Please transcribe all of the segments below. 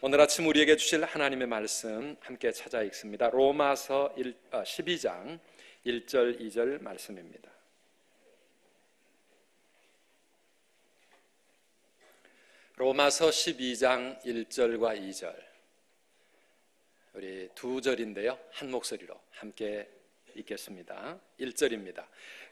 오늘 아침 우리에게 주실 하나님의 말씀 함께 찾아 읽습니다. 로마서 12장 1절 2절 말씀입니다. 로마서 12장 1절과 2절, 우리 두 절인데요, 한 목소리로 함께 읽겠습니다. 1절입니다.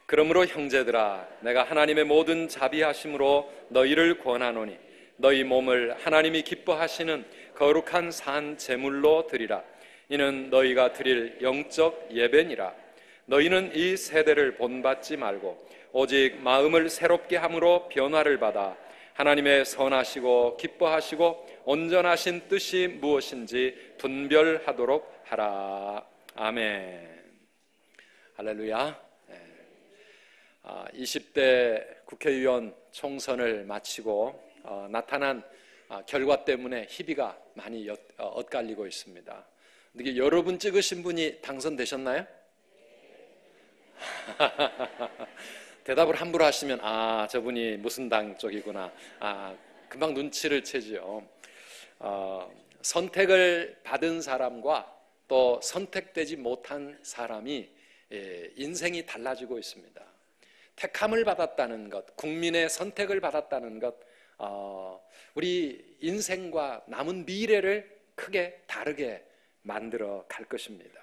그러므로 형제들아, 내가 하나님의 모든 자비하심으로 너희를 권하노니 너희 몸을 하나님이 기뻐하시는 거룩한 산 제물로 드리라. 이는 너희가 드릴 영적 예배니라. 너희는 이 세대를 본받지 말고 오직 마음을 새롭게 함으로 변화를 받아 하나님의 선하시고 기뻐하시고 온전하신 뜻이 무엇인지 분별하도록 하라. 아멘. 할렐루야. 20대 국회의원 총선을 마치고 나타난 결과 때문에 희비가 많이 엇갈리고 있습니다. 근데 여러분 찍으신 분이 당선되셨나요? 대답을 함부로 하시면 저분이 무슨 당 쪽이구나, 금방 눈치를 채지요. 선택을 받은 사람과 또 선택되지 못한 사람이 인생이 달라지고 있습니다. 택함을 받았다는 것, 국민의 선택을 받았다는 것, 우리 인생과 남은 미래를 크게 다르게 만들어 갈 것입니다.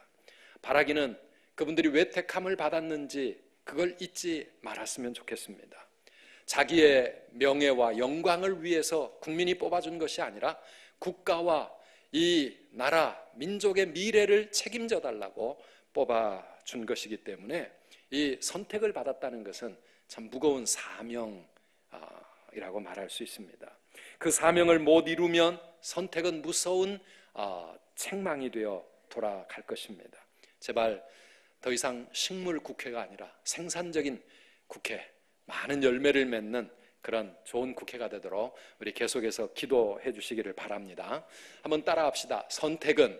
바라기는 그분들이 왜 택함을 받았는지 그걸 잊지 말았으면 좋겠습니다. 자기의 명예와 영광을 위해서 국민이 뽑아준 것이 아니라 국가와 이 나라, 민족의 미래를 책임져 달라고 뽑아준 것이기 때문에 이 선택을 받았다는 것은 참 무거운 사명이라고 말할 수 있습니다. 그 사명을 못 이루면 선택은 무서운 책망이 되어 돌아갈 것입니다. 제발 더 이상 식물 국회가 아니라 생산적인 국회, 많은 열매를 맺는 그런 좋은 국회가 되도록 우리 계속해서 기도해 주시기를 바랍니다. 한번 따라합시다. 선택은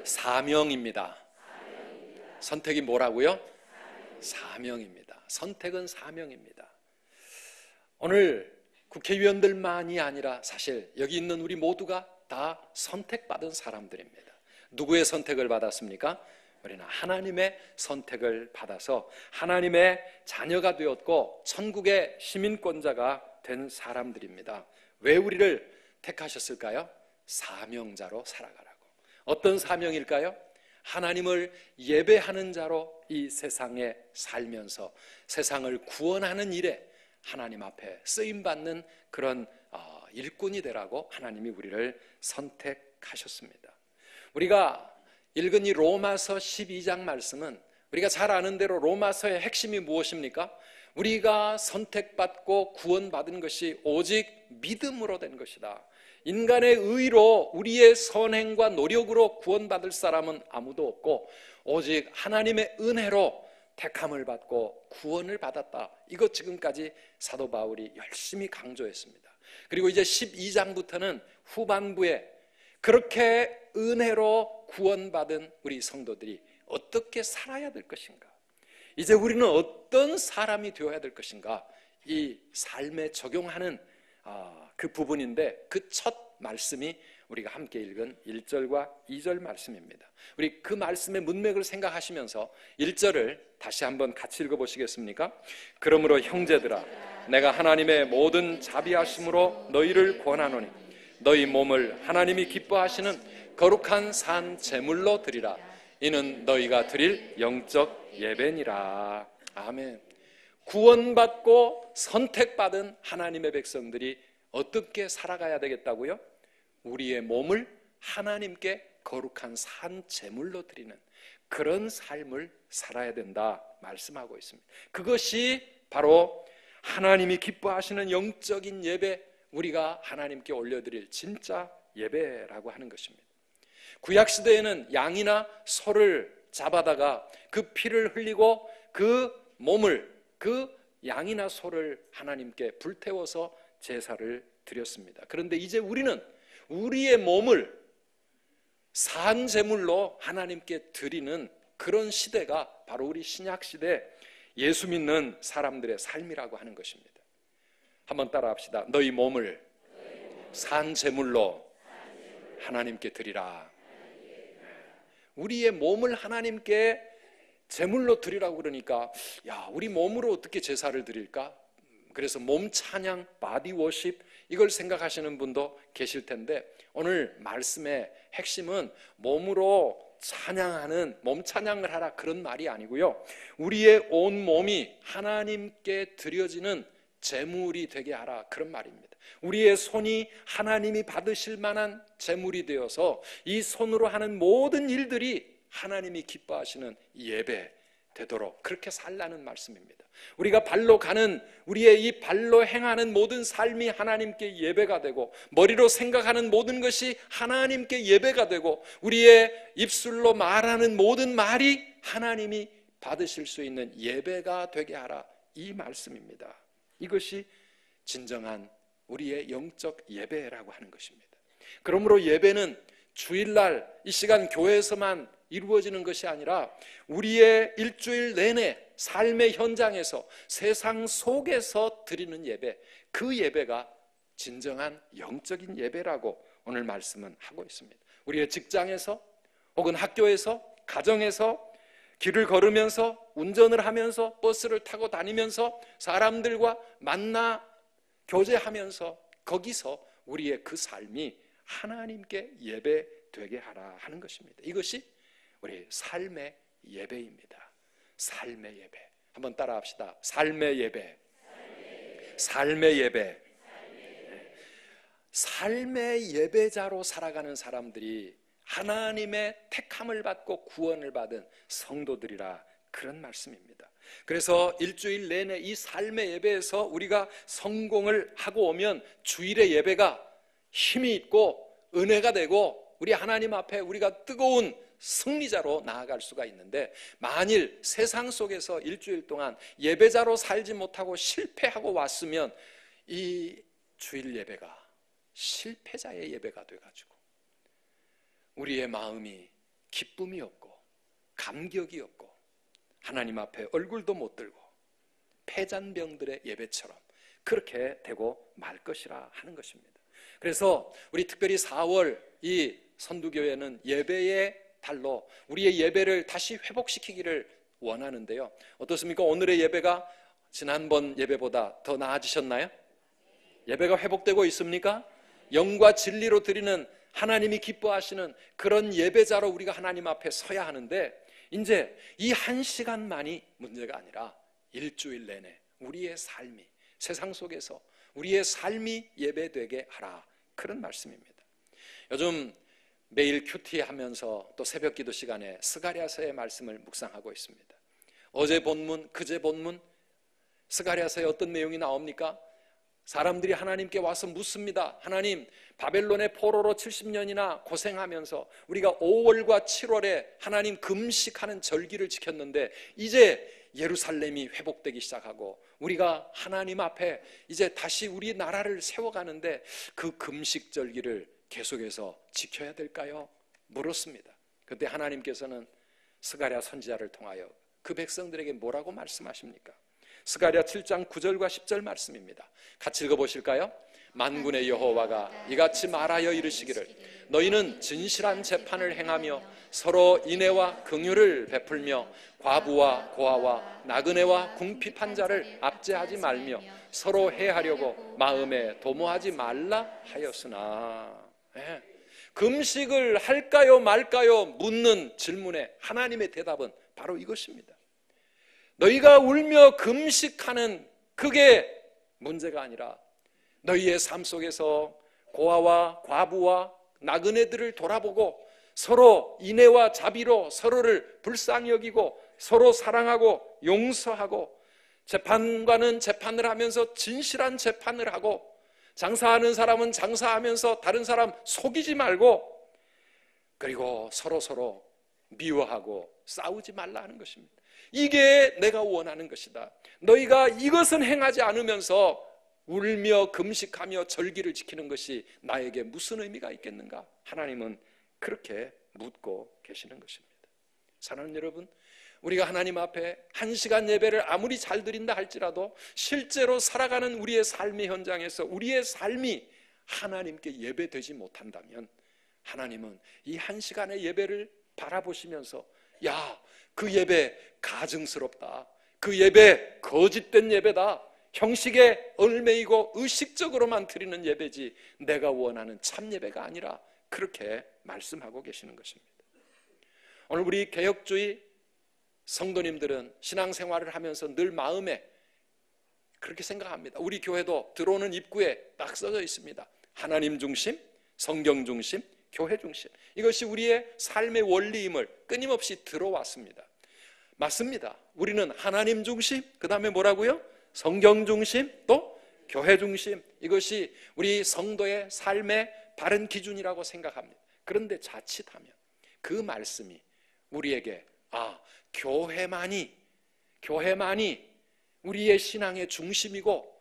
사명입니다. 선택이 뭐라고요? 사명입니다. 선택은 사명입니다. 오늘 국회의원들만이 아니라 사실 여기 있는 우리 모두가 다 선택받은 사람들입니다. 누구의 선택을 받았습니까? 우리는 하나님의 선택을 받아서 하나님의 자녀가 되었고 천국의 시민권자가 된 사람들입니다. 왜 우리를 택하셨을까요? 사명자로 살아가라고. 어떤 사명일까요? 하나님을 예배하는 자로 이 세상에 살면서 세상을 구원하는 일에 하나님 앞에 쓰임받는 그런 일꾼이 되라고 하나님이 우리를 선택하셨습니다. 우리가 읽은 이 로마서 12장 말씀은 우리가 잘 아는 대로 로마서의 핵심이 무엇입니까? 우리가 선택받고 구원받은 것이 오직 믿음으로 된 것이다. 인간의 의로, 우리의 선행과 노력으로 구원받을 사람은 아무도 없고 오직 하나님의 은혜로 택함을 받고 구원을 받았다. 이것 지금까지 사도 바울이 열심히 강조했습니다. 그리고 이제 12장부터는 후반부에 그렇게 은혜로 구원받은 우리 성도들이 어떻게 살아야 될 것인가, 이제 우리는 어떤 사람이 되어야 될 것인가, 이 삶에 적용하는 그 부분인데 그 첫 말씀이 우리가 함께 읽은 1절과 2절 말씀입니다. 우리 그 말씀의 문맥을 생각하시면서 1절을 다시 한번 같이 읽어보시겠습니까? 그러므로 형제들아, 내가 하나님의 모든 자비하심으로 너희를 권하노니 너희 몸을 하나님이 기뻐하시는 거룩한 산 제물로 드리라. 이는 너희가 드릴 영적 예배니라. 아멘. 구원받고 선택받은 하나님의 백성들이 어떻게 살아가야 되겠다고요? 우리의 몸을 하나님께 거룩한 산 제물로 드리는 그런 삶을 살아야 된다 말씀하고 있습니다. 그것이 바로 하나님이 기뻐하시는 영적인 예배, 우리가 하나님께 올려드릴 진짜 예배라고 하는 것입니다. 구약시대에는 양이나 소를 잡아다가 그 피를 흘리고 그 몸을, 그 양이나 소를 하나님께 불태워서 제사를 드렸습니다. 그런데 이제 우리는 우리의 몸을 산제물로 하나님께 드리는 그런 시대가 바로 우리 신약시대 예수 믿는 사람들의 삶이라고 하는 것입니다. 한번 따라합시다. 너희 몸을 산 제물로 하나님께 드리라. 우리의 몸을 하나님께 제물로 드리라고 그러니까 야, 우리 몸으로 어떻게 제사를 드릴까? 그래서 몸 찬양, 바디 워십 이걸 생각하시는 분도 계실 텐데 오늘 말씀의 핵심은 몸으로 찬양하는 몸 찬양을 하라 그런 말이 아니고요. 우리의 온 몸이 하나님께 드려지는 제물이 되게 하라 그런 말입니다. 우리의 손이 하나님이 받으실 만한 제물이 되어서 이 손으로 하는 모든 일들이 하나님이 기뻐하시는 예배 되도록 그렇게 살라는 말씀입니다. 우리가 발로 가는 우리의 이 발로 행하는 모든 삶이 하나님께 예배가 되고 머리로 생각하는 모든 것이 하나님께 예배가 되고 우리의 입술로 말하는 모든 말이 하나님이 받으실 수 있는 예배가 되게 하라 이 말씀입니다. 이것이 진정한 우리의 영적 예배라고 하는 것입니다. 그러므로 예배는 주일날 이 시간 교회에서만 이루어지는 것이 아니라 우리의 일주일 내내 삶의 현장에서 세상 속에서 드리는 예배, 그 예배가 진정한 영적인 예배라고 오늘 말씀은 하고 있습니다. 우리의 직장에서 혹은 학교에서 가정에서 길을 걸으면서 운전을 하면서 버스를 타고 다니면서 사람들과 만나 교제하면서 거기서 우리의 그 삶이 하나님께 예배되게 하라 하는 것입니다. 이것이 우리 삶의 예배입니다. 삶의 예배. 한번 따라 합시다. 삶의 예배. 삶의 예배. 삶의 예배자로 살아가는 사람들이 하나님의 택함을 받고 구원을 받은 성도들이라 그런 말씀입니다. 그래서 일주일 내내 이 삶의 예배에서 우리가 성공을 하고 오면 주일의 예배가 힘이 있고 은혜가 되고 우리 하나님 앞에 우리가 뜨거운 승리자로 나아갈 수가 있는데 만일 세상 속에서 일주일 동안 예배자로 살지 못하고 실패하고 왔으면 이 주일 예배가 실패자의 예배가 돼가지고 우리의 마음이 기쁨이 없고 감격이 없고 하나님 앞에 얼굴도 못 들고 패잔병들의 예배처럼 그렇게 되고 말 것이라 하는 것입니다. 그래서 우리 특별히 4월 이 선두교회는 예배의 달로 우리의 예배를 다시 회복시키기를 원하는데요. 어떻습니까? 오늘의 예배가 지난번 예배보다 더 나아지셨나요? 예배가 회복되고 있습니까? 영과 진리로 드리는 하나님이 기뻐하시는 그런 예배자로 우리가 하나님 앞에 서야 하는데 이제 이 1시간만이 문제가 아니라 일주일 내내 우리의 삶이 세상 속에서 우리의 삶이 예배되게 하라 그런 말씀입니다. 요즘 매일 큐티 하면서 또 새벽 기도 시간에 스가랴서의 말씀을 묵상하고 있습니다. 어제 본문, 그제 본문 스가랴서에 어떤 내용이 나옵니까? 사람들이 하나님께 와서 묻습니다. 하나님, 바벨론의 포로로 70년이나 고생하면서 우리가 5월과 7월에 하나님 금식하는 절기를 지켰는데 이제 예루살렘이 회복되기 시작하고 우리가 하나님 앞에 이제 다시 우리 나라를 세워가는데 그 금식 절기를 계속해서 지켜야 될까요? 물었습니다. 그때 하나님께서는 스가랴 선지자를 통하여 그 백성들에게 뭐라고 말씀하십니까? 스가랴 7장 9절과 10절 말씀입니다. 같이 읽어보실까요? 만군의 여호와가 이같이 말하여 이르시기를 너희는 진실한 재판을 행하며 서로 인애와 긍휼을 베풀며 과부와 고아와 나그네와 궁핍한 자를 압제하지 말며 서로 해하려고 마음에 도모하지 말라 하였으나 금식을 할까요 말까요 묻는 질문에 하나님의 대답은 바로 이것입니다. 너희가 울며 금식하는 그게 문제가 아니라 너희의 삶 속에서 고아와 과부와 나그네들을 돌아보고 서로 인애와 자비로 서로를 불쌍히 여기고 서로 사랑하고 용서하고 재판관은 재판을 하면서 진실한 재판을 하고 장사하는 사람은 장사하면서 다른 사람 속이지 말고 그리고 서로 미워하고 싸우지 말라 하는 것입니다. 이게 내가 원하는 것이다. 너희가 이것은 행하지 않으면서 울며 금식하며 절기를 지키는 것이 나에게 무슨 의미가 있겠는가? 하나님은 그렇게 묻고 계시는 것입니다. 사랑하는 여러분, 우리가 하나님 앞에 1시간 예배를 아무리 잘 드린다 할지라도 실제로 살아가는 우리의 삶의 현장에서 우리의 삶이 하나님께 예배되지 못한다면 하나님은 이 한 시간의 예배를 바라보시면서 야, 그 예배 가증스럽다, 그 예배 거짓된 예배다, 형식에 얽매이고 의식적으로만 드리는 예배지 내가 원하는 참 예배가 아니라 그렇게 말씀하고 계시는 것입니다. 오늘 우리 개혁주의 성도님들은 신앙생활을 하면서 늘 마음에 그렇게 생각합니다. 우리 교회도 들어오는 입구에 딱 써져 있습니다. 하나님 중심, 성경 중심, 교회 중심. 이것이 우리의 삶의 원리임을 끊임없이 들어왔습니다. 맞습니다. 우리는 하나님 중심, 그 다음에 뭐라고요? 성경 중심, 또 교회 중심. 이것이 우리 성도의 삶의 바른 기준이라고 생각합니다. 그런데 자칫하면 그 말씀이 우리에게 교회만이 우리의 신앙의 중심이고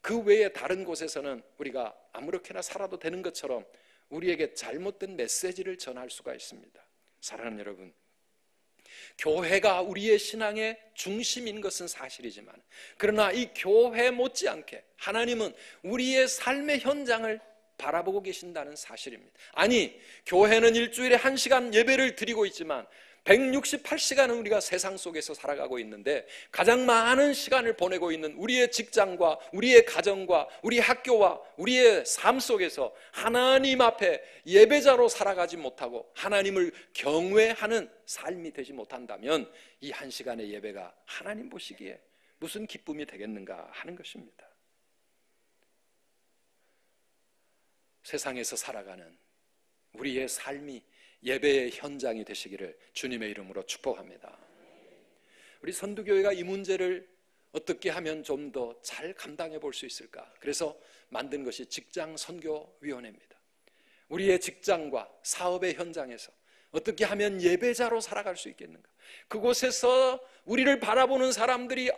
그 외에 다른 곳에서는 우리가 아무렇게나 살아도 되는 것처럼 우리에게 잘못된 메시지를 전할 수가 있습니다. 사랑하는 여러분, 교회가 우리의 신앙의 중심인 것은 사실이지만 그러나 이 교회 못지않게 하나님은 우리의 삶의 현장을 바라보고 계신다는 사실입니다. 아니, 교회는 일주일에 1시간 예배를 드리고 있지만 168시간은 우리가 세상 속에서 살아가고 있는데 가장 많은 시간을 보내고 있는 우리의 직장과 우리의 가정과 우리 학교와 우리의 삶 속에서 하나님 앞에 예배자로 살아가지 못하고 하나님을 경외하는 삶이 되지 못한다면 이 1시간의 예배가 하나님 보시기에 무슨 기쁨이 되겠는가 하는 것입니다. 세상에서 살아가는 우리의 삶이 예배의 현장이 되시기를 주님의 이름으로 축복합니다. 우리 선두교회가 이 문제를 어떻게 하면 좀 더 잘 감당해 볼 수 있을까? 그래서 만든 것이 직장선교위원회입니다. 우리의 직장과 사업의 현장에서 어떻게 하면 예배자로 살아갈 수 있겠는가? 그곳에서 우리를 바라보는 사람들이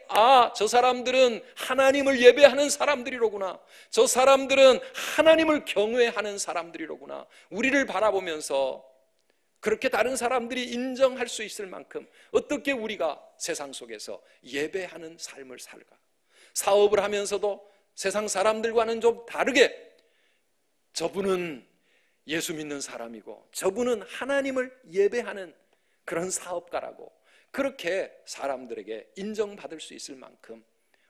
저 사람들은 하나님을 예배하는 사람들이로구나, 저 사람들은 하나님을 경외하는 사람들이로구나, 우리를 바라보면서 그렇게 다른 사람들이 인정할 수 있을 만큼 어떻게 우리가 세상 속에서 예배하는 삶을 살까? 사업을 하면서도 세상 사람들과는 좀 다르게 저분은 예수 믿는 사람이고 저분은 하나님을 예배하는 그런 사업가라고 그렇게 사람들에게 인정받을 수 있을 만큼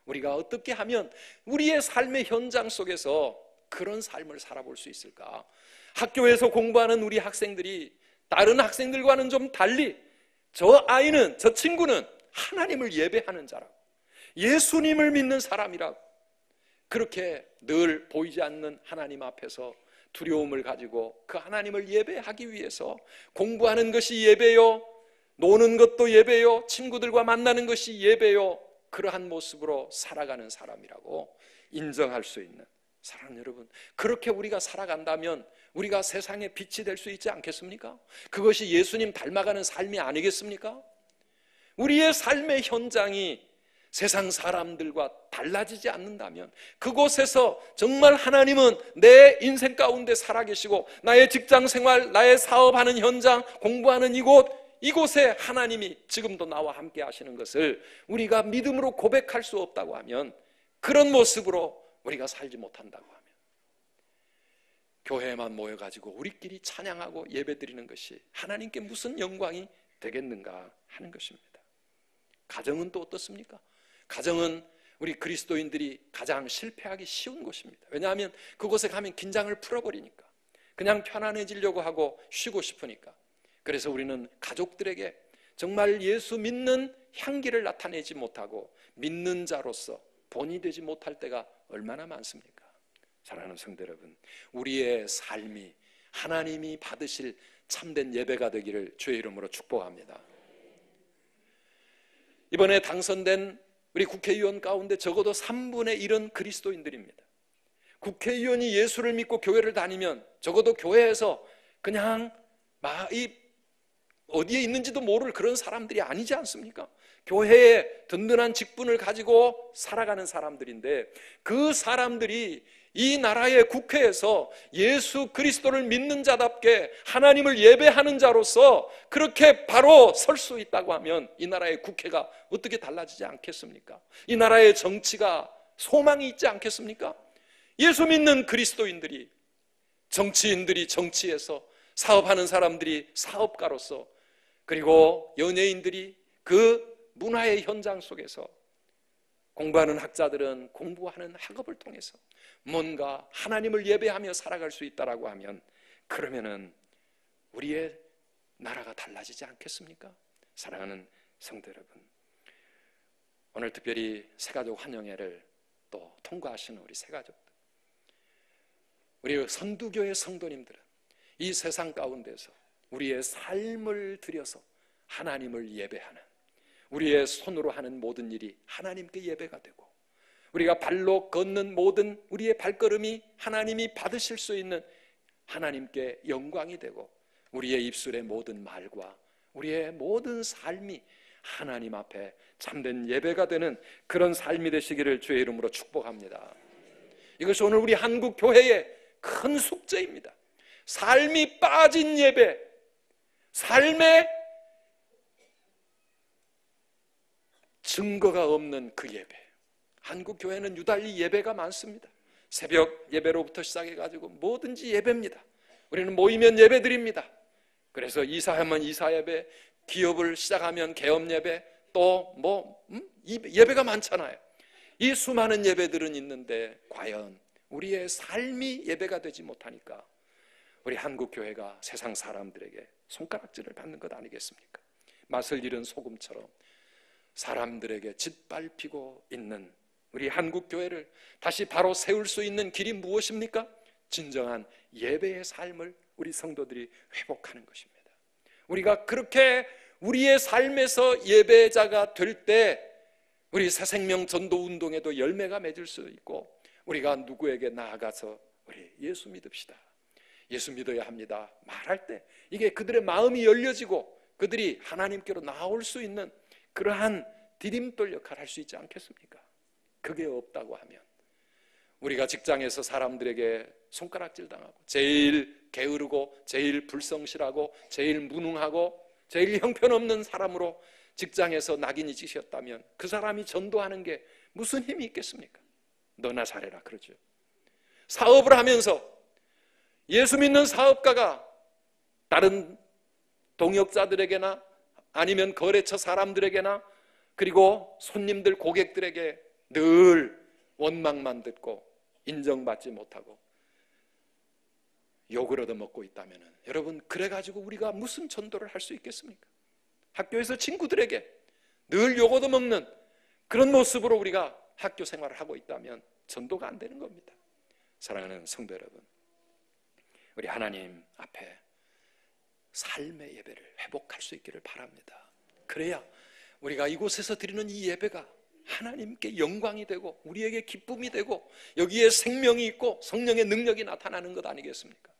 우리가 어떻게 하면 우리의 삶의 현장 속에서 그런 삶을 살아볼 수 있을까? 학교에서 공부하는 우리 학생들이 다른 학생들과는 좀 달리 저 아이는, 저 친구는 하나님을 예배하는 자라고, 예수님을 믿는 사람이라고, 그렇게 늘 보이지 않는 하나님 앞에서 두려움을 가지고 그 하나님을 예배하기 위해서 공부하는 것이 예배요, 노는 것도 예배요, 친구들과 만나는 것이 예배요, 그러한 모습으로 살아가는 사람이라고 인정할 수 있는, 사랑하는 여러분, 그렇게 우리가 살아간다면 우리가 세상의 빛이 될 수 있지 않겠습니까? 그것이 예수님 닮아가는 삶이 아니겠습니까? 우리의 삶의 현장이 세상 사람들과 달라지지 않는다면 그곳에서 정말 하나님은 내 인생 가운데 살아계시고 나의 직장생활, 나의 사업하는 현장, 공부하는 이곳에 하나님이 지금도 나와 함께 하시는 것을 우리가 믿음으로 고백할 수 없다고 하면, 그런 모습으로 우리가 살지 못한다고 하면 교회에만 모여가지고 우리끼리 찬양하고 예배드리는 것이 하나님께 무슨 영광이 되겠는가 하는 것입니다. 가정은 또 어떻습니까? 가정은 우리 그리스도인들이 가장 실패하기 쉬운 곳입니다. 왜냐하면 그곳에 가면 긴장을 풀어버리니까, 그냥 편안해지려고 하고 쉬고 싶으니까. 그래서 우리는 가족들에게 정말 예수 믿는 향기를 나타내지 못하고 믿는 자로서 본이 되지 못할 때가 얼마나 많습니까? 사랑하는 성도 여러분, 우리의 삶이 하나님이 받으실 참된 예배가 되기를 주의 이름으로 축복합니다. 이번에 당선된 우리 국회의원 가운데 적어도 3분의 1은 그리스도인들입니다. 국회의원이 예수를 믿고 교회를 다니면 적어도 교회에서 그냥 어디에 있는지도 모를 그런 사람들이 아니지 않습니까? 교회에 든든한 직분을 가지고 살아가는 사람들인데, 그 사람들이 이 나라의 국회에서 예수 그리스도를 믿는 자답게 하나님을 예배하는 자로서 그렇게 바로 설 수 있다고 하면 이 나라의 국회가 어떻게 달라지지 않겠습니까? 이 나라의 정치가 소망이 있지 않겠습니까? 예수 믿는 그리스도인들이 정치인들이 정치에서, 사업하는 사람들이 사업가로서, 그리고 연예인들이 그 문화의 현장 속에서, 공부하는 학자들은 공부하는 학업을 통해서 뭔가 하나님을 예배하며 살아갈 수 있다라고 하면, 그러면은 우리의 나라가 달라지지 않겠습니까? 사랑하는 성도 여러분, 오늘 특별히 새가족 환영회를 또 통과하시는 우리 새가족들, 우리 선두교회 성도님들은 이 세상 가운데서 우리의 삶을 들여서 하나님을 예배하는, 우리의 손으로 하는 모든 일이 하나님께 예배가 되고, 우리가 발로 걷는 모든 우리의 발걸음이 하나님이 받으실 수 있는 하나님께 영광이 되고, 우리의 입술의 모든 말과 우리의 모든 삶이 하나님 앞에 참된 예배가 되는 그런 삶이 되시기를 주의 이름으로 축복합니다. 이것이 오늘 우리 한국 교회의 큰 숙제입니다. 삶이 빠진 예배, 삶의 증거가 없는 그 예배. 한국 교회는 유달리 예배가 많습니다. 새벽 예배로부터 시작해가지고 뭐든지 예배입니다. 우리는 모이면 예배 드립니다. 그래서 이사하면 이사 예배, 기업을 시작하면 개업 예배, 또 예배가 많잖아요. 이 수많은 예배들은 있는데 과연 우리의 삶이 예배가 되지 못하니까 우리 한국 교회가 세상 사람들에게 손가락질을 받는 것 아니겠습니까? 맛을 잃은 소금처럼 사람들에게 짓밟히고 있는 우리 한국 교회를 다시 바로 세울 수 있는 길이 무엇입니까? 진정한 예배의 삶을 우리 성도들이 회복하는 것입니다. 우리가 그렇게 우리의 삶에서 예배자가 될 때 우리 새생명 전도 운동에도 열매가 맺을 수 있고, 우리가 누구에게 나아가서 우리 예수 믿읍시다, 예수 믿어야 합니다 말할 때 이게 그들의 마음이 열려지고 그들이 하나님께로 나올 수 있는 그러한 디딤돌 역할을 할 수 있지 않겠습니까? 그게 없다고 하면 우리가 직장에서 사람들에게 손가락질 당하고 제일 게으르고 제일 불성실하고 제일 무능하고 제일 형편없는 사람으로 직장에서 낙인이 찍혔다면 그 사람이 전도하는 게 무슨 힘이 있겠습니까? 너나 잘해라 그러죠. 사업을 하면서 예수 믿는 사업가가 다른 동역자들에게나 아니면 거래처 사람들에게나 그리고 손님들 고객들에게 늘 원망만 듣고 인정받지 못하고 욕을 얻어먹고 있다면 여러분, 그래가지고 우리가 무슨 전도를 할 수 있겠습니까? 학교에서 친구들에게 늘 욕 얻어먹는 그런 모습으로 우리가 학교 생활을 하고 있다면 전도가 안 되는 겁니다. 사랑하는 성도 여러분, 우리 하나님 앞에 삶의 예배를 회복할 수 있기를 바랍니다. 그래야 우리가 이곳에서 드리는 이 예배가 하나님께 영광이 되고 우리에게 기쁨이 되고 여기에 생명이 있고 성령의 능력이 나타나는 것 아니겠습니까?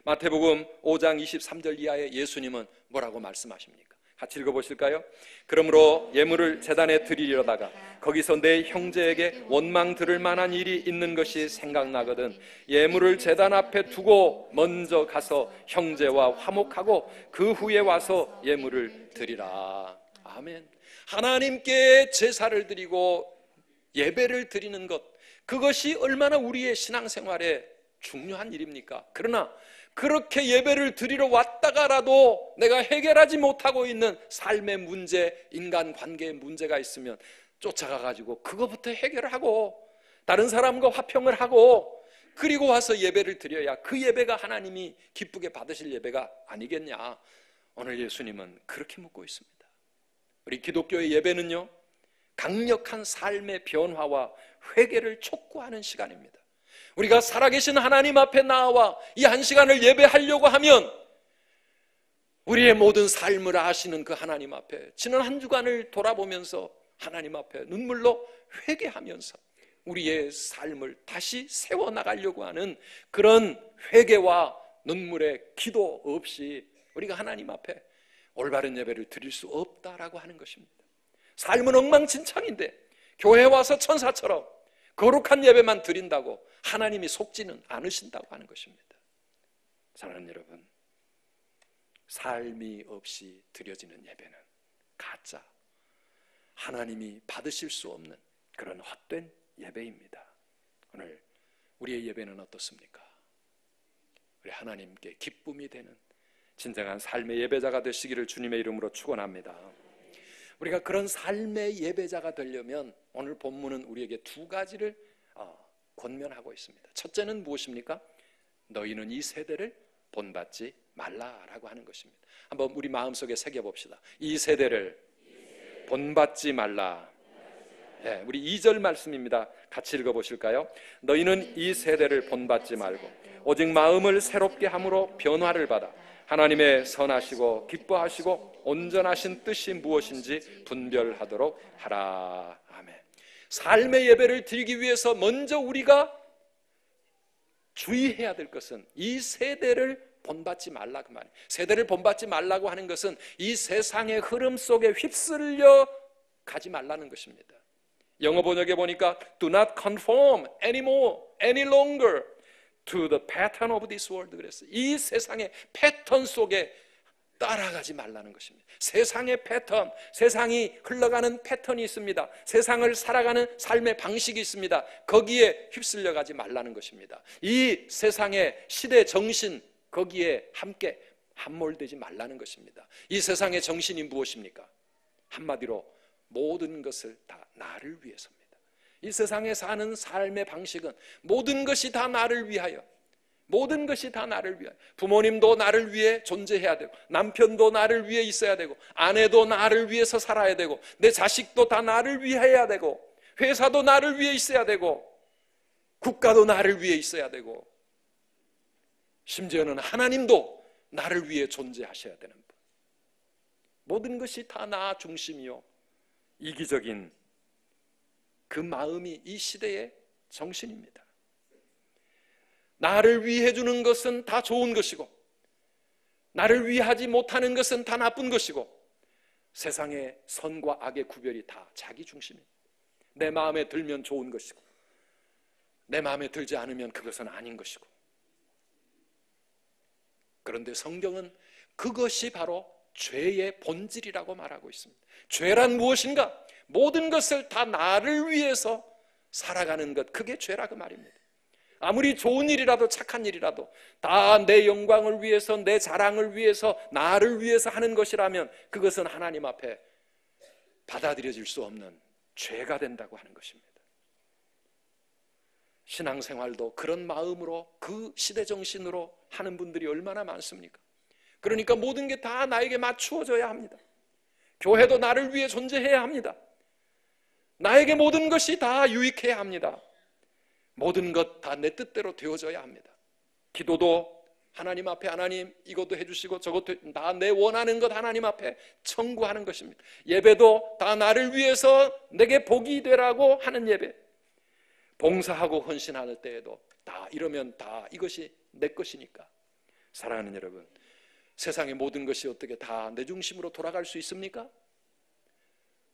마태복음 5장 23절 이하에 예수님은 뭐라고 말씀하십니까? 같이 읽어보실까요? 그러므로 예물을 제단에 드리려다가 거기서 내 형제에게 원망 들을 만한 일이 있는 것이 생각나거든 예물을 제단 앞에 두고 먼저 가서 형제와 화목하고 그 후에 와서 예물을 드리라. 아멘. 하나님께 제사를 드리고 예배를 드리는 것, 그것이 얼마나 우리의 신앙생활에 중요한 일입니까? 그러나 그렇게 예배를 드리러 왔다가라도 내가 해결하지 못하고 있는 삶의 문제, 인간관계의 문제가 있으면 쫓아가가지고 그거부터 해결을 하고 다른 사람과 화평을 하고 그리고 와서 예배를 드려야 그 예배가 하나님이 기쁘게 받으실 예배가 아니겠냐. 오늘 예수님은 그렇게 묻고 있습니다. 우리 기독교의 예배는요, 강력한 삶의 변화와 회개를 촉구하는 시간입니다. 우리가 살아계신 하나님 앞에 나와 이 한 시간을 예배하려고 하면 우리의 모든 삶을 아시는 그 하나님 앞에 지난 한 주간을 돌아보면서 하나님 앞에 눈물로 회개하면서 우리의 삶을 다시 세워나가려고 하는 그런 회개와 눈물의 기도 없이 우리가 하나님 앞에 올바른 예배를 드릴 수 없다라고 하는 것입니다. 삶은 엉망진창인데 교회에 와서 천사처럼 거룩한 예배만 드린다고 하나님이 속지는 않으신다고 하는 것입니다. 사랑하는 여러분, 삶이 없이 드려지는 예배는 가짜, 하나님이 받으실 수 없는 그런 헛된 예배입니다. 오늘 우리의 예배는 어떻습니까? 우리 하나님께 기쁨이 되는 진정한 삶의 예배자가 되시기를 주님의 이름으로 축원합니다. 우리가 그런 삶의 예배자가 되려면 오늘 본문은 우리에게 두 가지를 권면하고 있습니다. 첫째는 무엇입니까? 너희는 이 세대를 본받지 말라라고 하는 것입니다. 한번 우리 마음속에 새겨봅시다. 이 세대를 본받지 말라. 네, 우리 2절 말씀입니다. 같이 읽어보실까요? 너희는 이 세대를 본받지 말고 오직 마음을 새롭게 함으로 변화를 받아 하나님의 선하시고 기뻐하시고 온전하신 뜻이 무엇인지 분별하도록 하라. 아멘. 삶의 예배를 드리기 위해서 먼저 우리가 주의해야 될 것은 이 세대를 본받지 말라 그 말이에요. 세대를 본받지 말라고 하는 것은 이 세상의 흐름 속에 휩쓸려 가지 말라는 것입니다. 영어 번역에 보니까 Do not conform anymore, any longer to the pattern of this world 그랬어요. 이 세상의 패턴 속에 따라가지 말라는 것입니다. 세상의 패턴, 세상이 흘러가는 패턴이 있습니다. 세상을 살아가는 삶의 방식이 있습니다. 거기에 휩쓸려 가지 말라는 것입니다. 이 세상의 시대 정신, 거기에 함께 함몰되지 말라는 것입니다. 이 세상의 정신이 무엇입니까? 한마디로 모든 것을 다 나를 위해서입니다. 이 세상에 사는 삶의 방식은 모든 것이 다 나를 위하여, 모든 것이 다 나를 위하여. 부모님도 나를 위해 존재해야 되고, 남편도 나를 위해 있어야 되고, 아내도 나를 위해서 살아야 되고, 내 자식도 다 나를 위해야 되고, 회사도 나를 위해 있어야 되고, 국가도 나를 위해 있어야 되고, 심지어는 하나님도 나를 위해 존재하셔야 되는 분. 모든 것이 다 나 중심이요, 이기적인 그 마음이 이 시대의 정신입니다. 나를 위해 주는 것은 다 좋은 것이고, 나를 위하지 못하는 것은 다 나쁜 것이고, 세상의 선과 악의 구별이 다 자기 중심입니다. 내 마음에 들면 좋은 것이고, 내 마음에 들지 않으면 그것은 아닌 것이고. 그런데 성경은 그것이 바로 죄의 본질이라고 말하고 있습니다. 죄란 무엇인가? 모든 것을 다 나를 위해서 살아가는 것, 그게 죄라고 말입니다. 아무리 좋은 일이라도 착한 일이라도 다 내 영광을 위해서, 내 자랑을 위해서, 나를 위해서 하는 것이라면 그것은 하나님 앞에 받아들여질 수 없는 죄가 된다고 하는 것입니다. 신앙생활도 그런 마음으로, 그 시대 정신으로 하는 분들이 얼마나 많습니까? 그러니까 모든 게 다 나에게 맞추어져야 합니다. 교회도 나를 위해 존재해야 합니다. 나에게 모든 것이 다 유익해야 합니다. 모든 것 다 내 뜻대로 되어져야 합니다. 기도도 하나님 앞에, 하나님 이것도 해주시고 저것도 다 내 원하는 것 하나님 앞에 청구하는 것입니다. 예배도 다 나를 위해서 내게 복이 되라고 하는 예배, 봉사하고 헌신할 때에도 다 이러면 다 이것이 내 것이니까. 사랑하는 여러분, 세상의 모든 것이 어떻게 다 내 중심으로 돌아갈 수 있습니까?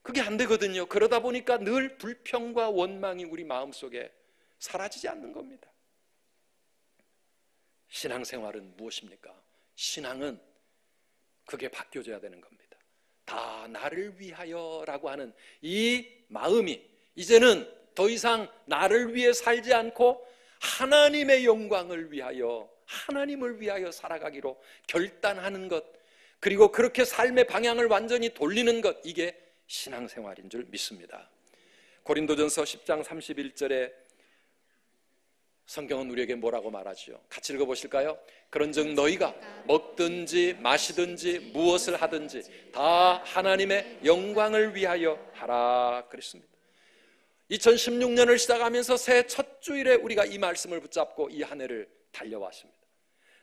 그게 안 되거든요. 그러다 보니까 늘 불평과 원망이 우리 마음속에 사라지지 않는 겁니다. 신앙생활은 무엇입니까? 신앙은 그게 바뀌어져야 되는 겁니다. 다 나를 위하여라고 하는 이 마음이 이제는 더 이상 나를 위해 살지 않고 하나님의 영광을 위하여, 하나님을 위하여 살아가기로 결단하는 것, 그리고 그렇게 삶의 방향을 완전히 돌리는 것, 이게 신앙생활인 줄 믿습니다. 고린도전서 10장 31절에 성경은 우리에게 뭐라고 말하지요? 같이 읽어보실까요? 그런즉 너희가 먹든지 마시든지 무엇을 하든지 다 하나님의 영광을 위하여 하라 그랬습니다. 2016년을 시작하면서 새해 첫 주일에 우리가 이 말씀을 붙잡고 이 한 해를 달려왔습니다.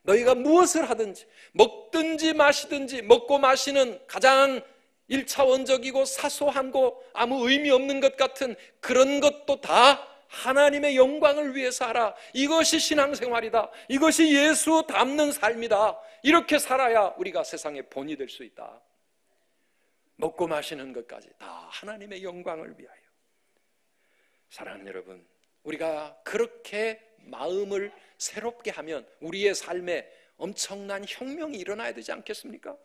너희가 무엇을 하든지, 먹든지 마시든지, 먹고 마시는 가장 1차원적이고 사소하고 아무 의미 없는 것 같은 그런 것도 다 하나님의 영광을 위해서 하라. 이것이 신앙생활이다. 이것이 예수 닮는 삶이다. 이렇게 살아야 우리가 세상의 본이 될 수 있다. 먹고 마시는 것까지 다 하나님의 영광을 위하여. 사랑하는 여러분, 우리가 그렇게 마음을 새롭게 하면 우리의 삶에 엄청난 혁명이 일어나야 되지 않겠습니까?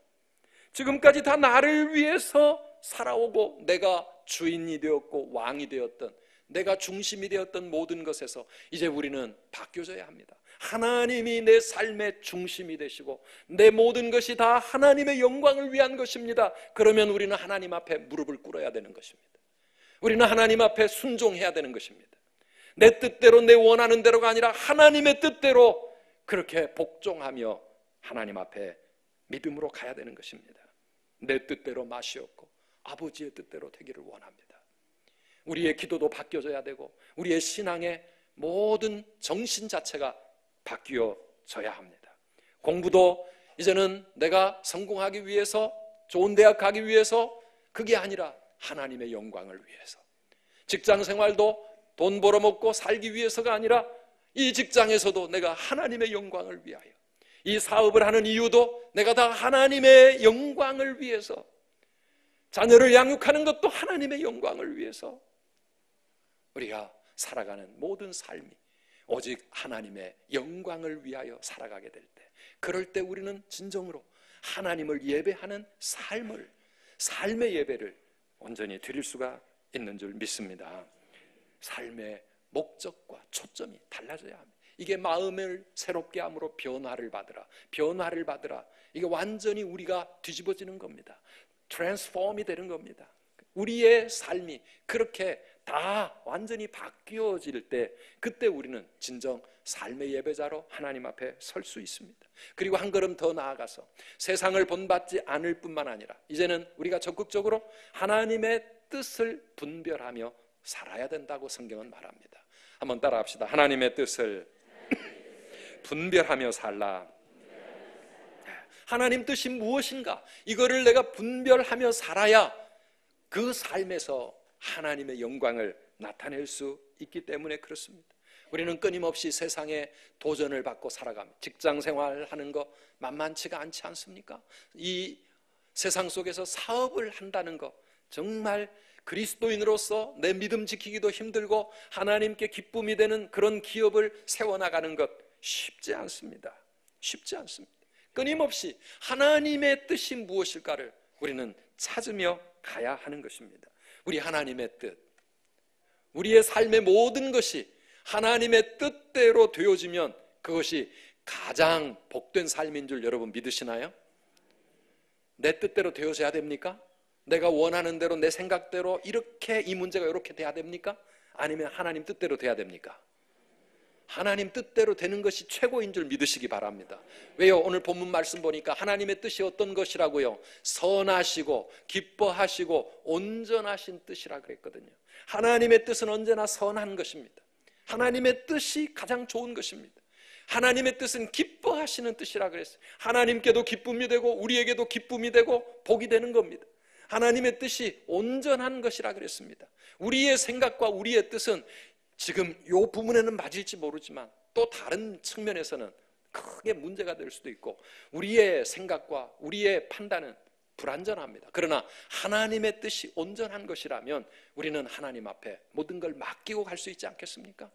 지금까지 다 나를 위해서 살아오고 내가 주인이 되었고 왕이 되었던 내가 중심이 되었던 모든 것에서 이제 우리는 바뀌어져야 합니다. 하나님이 내 삶의 중심이 되시고 내 모든 것이 다 하나님의 영광을 위한 것입니다. 그러면 우리는 하나님 앞에 무릎을 꿇어야 되는 것입니다. 우리는 하나님 앞에 순종해야 되는 것입니다. 내 뜻대로 내 원하는 대로가 아니라 하나님의 뜻대로 그렇게 복종하며 하나님 앞에 믿음으로 가야 되는 것입니다. 내 뜻대로 마시옵고 아버지의 뜻대로 되기를 원합니다. 우리의 기도도 바뀌어져야 되고 우리의 신앙의 모든 정신 자체가 바뀌어져야 합니다. 공부도 이제는 내가 성공하기 위해서, 좋은 대학 가기 위해서, 그게 아니라 하나님의 영광을 위해서. 직장 생활도 돈 벌어먹고 살기 위해서가 아니라 이 직장에서도 내가 하나님의 영광을 위하여, 이 사업을 하는 이유도 내가 다 하나님의 영광을 위해서, 자녀를 양육하는 것도 하나님의 영광을 위해서, 우리가 살아가는 모든 삶이 오직 하나님의 영광을 위하여 살아가게 될 때, 그럴 때 우리는 진정으로 하나님을 예배하는 삶의 예배를 온전히 드릴 수가 있는 줄 믿습니다. 삶의 목적과 초점이 달라져야 합니다. 이게 마음을 새롭게 함으로 변화를 받으라. 이게 완전히 우리가 뒤집어지는 겁니다. 트랜스폼이 되는 겁니다. 우리의 삶이 그렇게 다 완전히 바뀌어질 때, 그때 우리는 진정 삶의 예배자로 하나님 앞에 설 수 있습니다. 그리고 한 걸음 더 나아가서 세상을 본받지 않을 뿐만 아니라 이제는 우리가 적극적으로 하나님의 뜻을 분별하며 살아야 된다고 성경은 말합니다. 한번 따라합시다. 하나님의 뜻을 분별하며 살라. 하나님 뜻이 무엇인가? 이거를 내가 분별하며 살아야 그 삶에서 하나님의 영광을 나타낼 수 있기 때문에 그렇습니다. 우리는 끊임없이 세상에 도전을 받고 살아갑니다. 직장 생활하는 거 만만치가 않지 않습니까? 이 세상 속에서 사업을 한다는 거, 정말 그리스도인으로서 내 믿음 지키기도 힘들고 하나님께 기쁨이 되는 그런 기업을 세워나가는 것 쉽지 않습니다. 쉽지 않습니다. 끊임없이 하나님의 뜻이 무엇일까를 우리는 찾으며 가야 하는 것입니다. 우리 하나님의 뜻, 우리의 삶의 모든 것이 하나님의 뜻대로 되어지면 그것이 가장 복된 삶인 줄 여러분 믿으시나요? 내 뜻대로 되어져야 됩니까? 내가 원하는 대로 내 생각대로 이렇게 이 문제가 이렇게 돼야 됩니까? 아니면 하나님 뜻대로 돼야 됩니까? 하나님 뜻대로 되는 것이 최고인 줄 믿으시기 바랍니다. 왜요? 오늘 본문 말씀 보니까 하나님의 뜻이 어떤 것이라고요? 선하시고 기뻐하시고 온전하신 뜻이라 그랬거든요. 하나님의 뜻은 언제나 선한 것입니다. 하나님의 뜻이 가장 좋은 것입니다. 하나님의 뜻은 기뻐하시는 뜻이라 그랬어요. 하나님께도 기쁨이 되고 우리에게도 기쁨이 되고 복이 되는 겁니다. 하나님의 뜻이 온전한 것이라 그랬습니다. 우리의 생각과 우리의 뜻은 지금 이 부분에는 맞을지 모르지만 또 다른 측면에서는 크게 문제가 될 수도 있고 우리의 생각과 우리의 판단은 불완전합니다. 그러나 하나님의 뜻이 온전한 것이라면 우리는 하나님 앞에 모든 걸 맡기고 갈 수 있지 않겠습니까?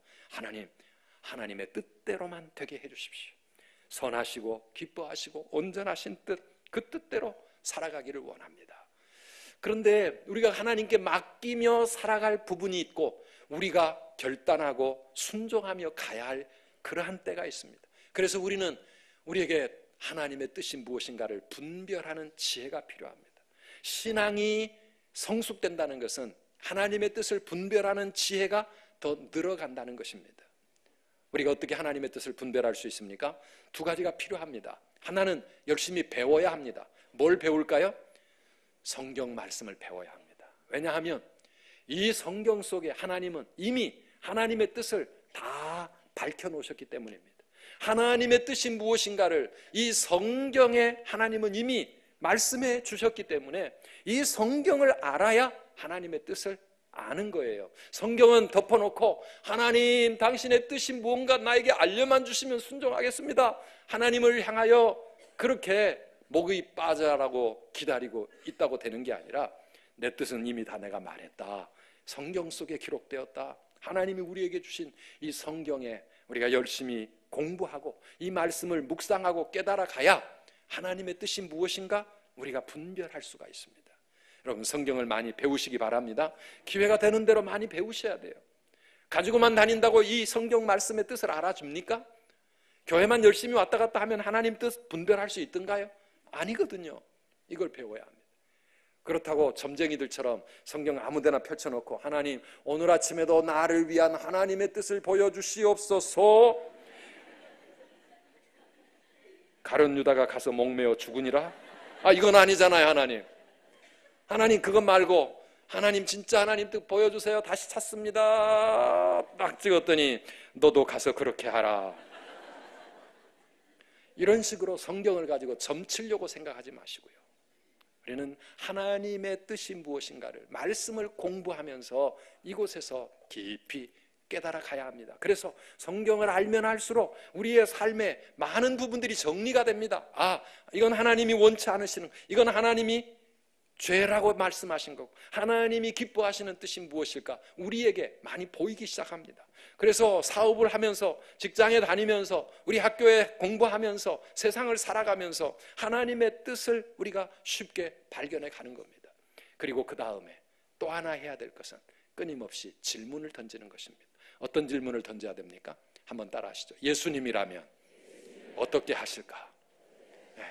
하나님의 뜻대로만 되게 해주십시오. 선하시고 기뻐하시고 온전하신 뜻, 그 뜻대로 살아가기를 원합니다. 그런데 우리가 하나님께 맡기며 살아갈 부분이 있고 우리가 결단하고 순종하며 가야 할 그러한 때가 있습니다. 그래서 우리는 우리에게 하나님의 뜻이 무엇인가를 분별하는 지혜가 필요합니다. 신앙이 성숙된다는 것은 하나님의 뜻을 분별하는 지혜가 더 늘어간다는 것입니다. 우리가 어떻게 하나님의 뜻을 분별할 수 있습니까? 두 가지가 필요합니다. 하나는 열심히 배워야 합니다. 뭘 배울까요? 성경 말씀을 배워야 합니다. 왜냐하면 이 성경 속에 하나님은 이미 하나님의 뜻을 다 밝혀놓으셨기 때문입니다. 하나님의 뜻이 무엇인가를 이 성경에 하나님은 이미 말씀해 주셨기 때문에 이 성경을 알아야 하나님의 뜻을 아는 거예요. 성경은 덮어놓고 하나님 당신의 뜻이 무언가 나에게 알려만 주시면 순종하겠습니다, 하나님을 향하여 그렇게 목이 빠져라고 기다리고 있다고 되는 게 아니라 내 뜻은 이미 다 내가 말했다, 성경 속에 기록되었다, 하나님이 우리에게 주신 이 성경에 우리가 열심히 공부하고 이 말씀을 묵상하고 깨달아 가야 하나님의 뜻이 무엇인가 우리가 분별할 수가 있습니다. 여러분 성경을 많이 배우시기 바랍니다. 기회가 되는 대로 많이 배우셔야 돼요. 가지고만 다닌다고 이 성경 말씀의 뜻을 알아줍니까? 교회만 열심히 왔다 갔다 하면 하나님 뜻 분별할 수 있던가요? 아니거든요. 이걸 배워야 합니다. 그렇다고 점쟁이들처럼 성경 아무데나 펼쳐놓고 하나님 오늘 아침에도 나를 위한 하나님의 뜻을 보여주시옵소서, 가룟 유다가 가서 목매어 죽으니라? 이건 아니잖아요. 하나님 그것 말고 하나님 진짜 하나님 뜻 보여주세요, 다시 찾습니다, 딱 찍었더니 너도 가서 그렇게 하라. 이런 식으로 성경을 가지고 점치려고 생각하지 마시고요, 우리는 하나님의 뜻이 무엇인가를 말씀을 공부하면서 이곳에서 깊이 깨달아 가야 합니다. 그래서 성경을 알면 알수록 우리의 삶의 많은 부분들이 정리가 됩니다. 이건 하나님이 원치 않으시는, 이건 하나님이 죄라고 말씀하신 거고 하나님이 기뻐하시는 뜻이 무엇일까 우리에게 많이 보이기 시작합니다. 그래서 사업을 하면서, 직장에 다니면서, 우리 학교에 공부하면서, 세상을 살아가면서 하나님의 뜻을 우리가 쉽게 발견해 가는 겁니다. 그리고 그 다음에 또 하나 해야 될 것은 끊임없이 질문을 던지는 것입니다. 어떤 질문을 던져야 됩니까? 한번 따라 하시죠. 예수님이라면 어떻게 하실까?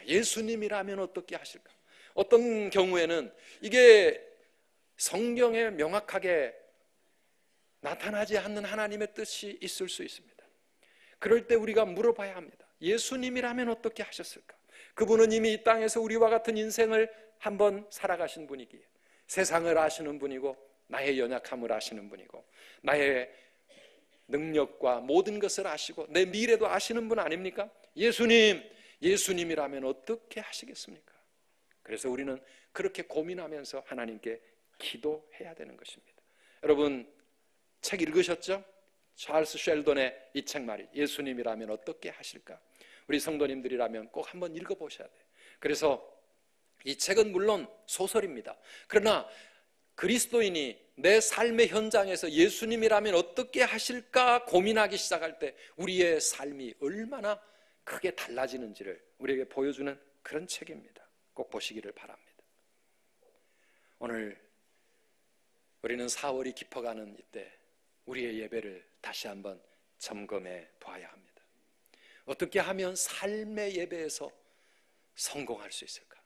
예수님이라면 어떻게 하실까? 어떤 경우에는 이게 성경에 명확하게 나타나지 않는 하나님의 뜻이 있을 수 있습니다. 그럴 때 우리가 물어봐야 합니다. 예수님이라면 어떻게 하셨을까? 그분은 이미 이 땅에서 우리와 같은 인생을 한번 살아가신 분이기에 세상을 아시는 분이고 나의 연약함을 아시는 분이고 나의 능력과 모든 것을 아시고 내 미래도 아시는 분 아닙니까? 예수님이라면 어떻게 하시겠습니까? 그래서 우리는 그렇게 고민하면서 하나님께 기도해야 되는 것입니다. 여러분 책 읽으셨죠? 찰스 쉘던의 이 책 말이 예수님이라면 어떻게 하실까? 우리 성도님들이라면 꼭 한번 읽어보셔야 돼요. 그래서 이 책은 물론 소설입니다. 그러나 그리스도인이 내 삶의 현장에서 예수님이라면 어떻게 하실까 고민하기 시작할 때 우리의 삶이 얼마나 크게 달라지는지를 우리에게 보여주는 그런 책입니다. 꼭 보시기를 바랍니다. 오늘 우리는 4월이 깊어가는 이때 우리의 예배를 다시 한번 점검해 봐야 합니다. 어떻게 하면 삶의 예배에서 성공할 수 있을까?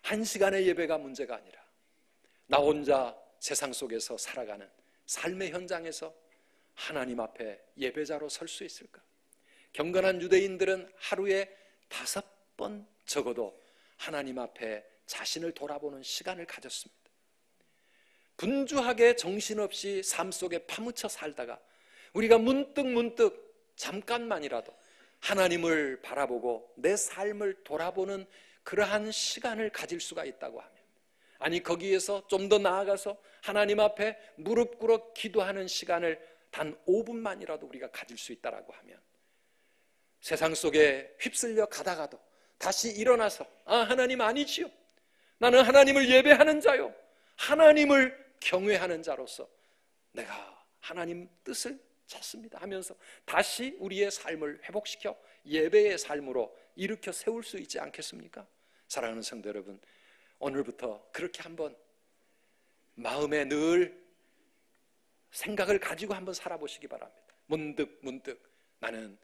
한 시간의 예배가 문제가 아니라 나 혼자 세상 속에서 살아가는 삶의 현장에서 하나님 앞에 예배자로 설 수 있을까? 경건한 유대인들은 하루에 5번 적어도 하나님 앞에 자신을 돌아보는 시간을 가졌습니다. 분주하게 정신없이 삶 속에 파묻혀 살다가 우리가 문득 잠깐만이라도 하나님을 바라보고 내 삶을 돌아보는 그러한 시간을 가질 수가 있다고 하면, 아니 거기에서 좀 더 나아가서 하나님 앞에 무릎 꿇어 기도하는 시간을 단 5분만이라도 우리가 가질 수 있다고 하면 세상 속에 휩쓸려 가다가도 다시 일어나서 하나님 아니지요, 나는 하나님을 예배하는 자요, 하나님을 경외하는 자로서 내가 하나님 뜻을 찾습니다 하면서 다시 우리의 삶을 회복시켜 예배의 삶으로 일으켜 세울 수 있지 않겠습니까? 사랑하는 성도 여러분, 오늘부터 그렇게 한번 마음에 늘 생각을 가지고 한번 살아보시기 바랍니다. 문득 나는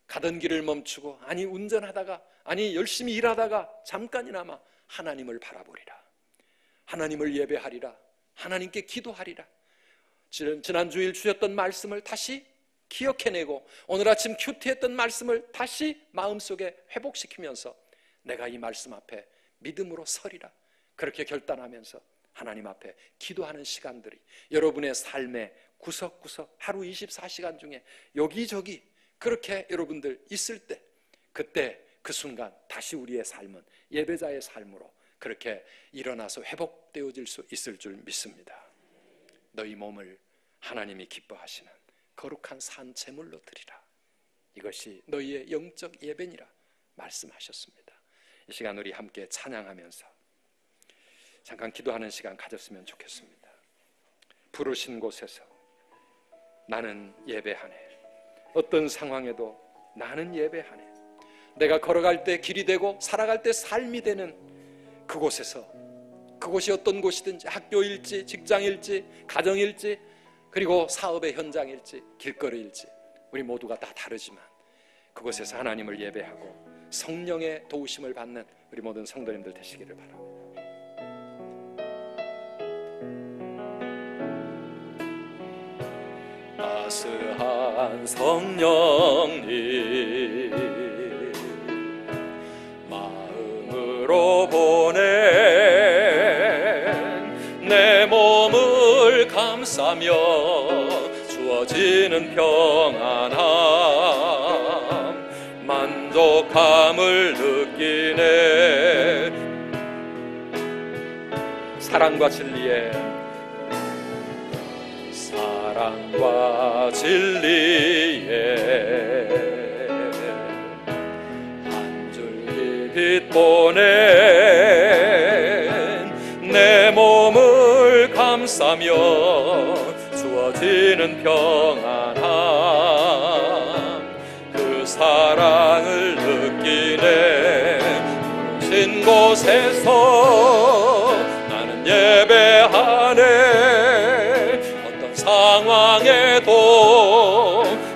가던 길을 멈추고, 아니 운전하다가, 아니 열심히 일하다가 잠깐이나마 하나님을 바라보리라, 하나님을 예배하리라, 하나님께 기도하리라, 지난 주일 주셨던 말씀을 다시 기억해내고 오늘 아침 큐티했던 말씀을 다시 마음속에 회복시키면서 내가 이 말씀 앞에 믿음으로 서리라, 그렇게 결단하면서 하나님 앞에 기도하는 시간들이 여러분의 삶의 구석구석 하루 24시간 중에 여기저기 그렇게 여러분들 있을 때, 그때 그 순간 다시 우리의 삶은 예배자의 삶으로 그렇게 일어나서 회복되어질 수 있을 줄 믿습니다. 너희 몸을 하나님이 기뻐하시는 거룩한 산 제물로 드리라, 이것이 너희의 영적 예배니라 말씀하셨습니다. 이 시간 우리 함께 찬양하면서 잠깐 기도하는 시간 가졌으면 좋겠습니다. 부르신 곳에서 나는 예배하네, 어떤 상황에도 나는 예배하네, 내가 걸어갈 때 길이 되고 살아갈 때 삶이 되는 그곳에서, 그곳이 어떤 곳이든지 학교일지 직장일지 가정일지 그리고 사업의 현장일지 길거리일지 우리 모두가 다 다르지만 그곳에서 하나님을 예배하고 성령의 도우심을 받는 우리 모든 성도님들 되시기를 바랍니다. 따스한 성령님 마음으로 보낸 내 몸을 감싸며 주어지는 평안함 만족함을 느끼네. 사랑과 진리에 한 줄기 빛 보낸 내 몸을 감싸며 주어지는 평안함 그 사랑을 느끼네. 신 곳에서 나는 예배하네. 어떤 상황에도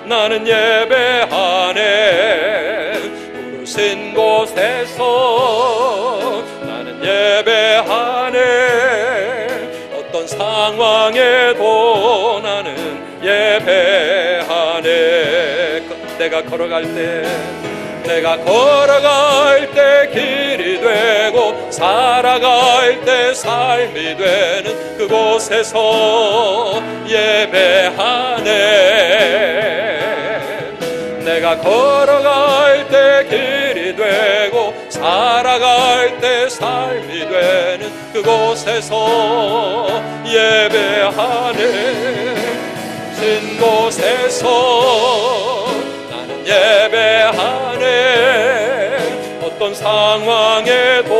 나는 예배하네. 부르신 곳에서 나는 예배하네. 어떤 상황에도 나는 예배하네. 내가 걸어갈 때 길이 되고 살아갈 때 삶이 되는 그곳에서 예배하네. 내가 걸어갈 때 길이 되고 살아갈 때 삶이 되는 그곳에서 예배하네. 신 곳에서 나는 예배하네. 어떤 상황에도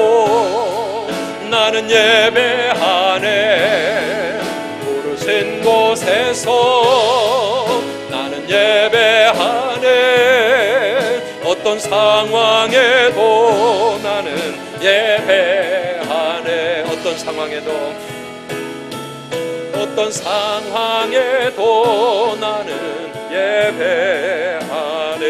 나는 예배하네. 부르신 곳에서 나는 예배하네. 어떤 상황에도 나는 예배하네. 어떤 상황에도 나는 예배하네.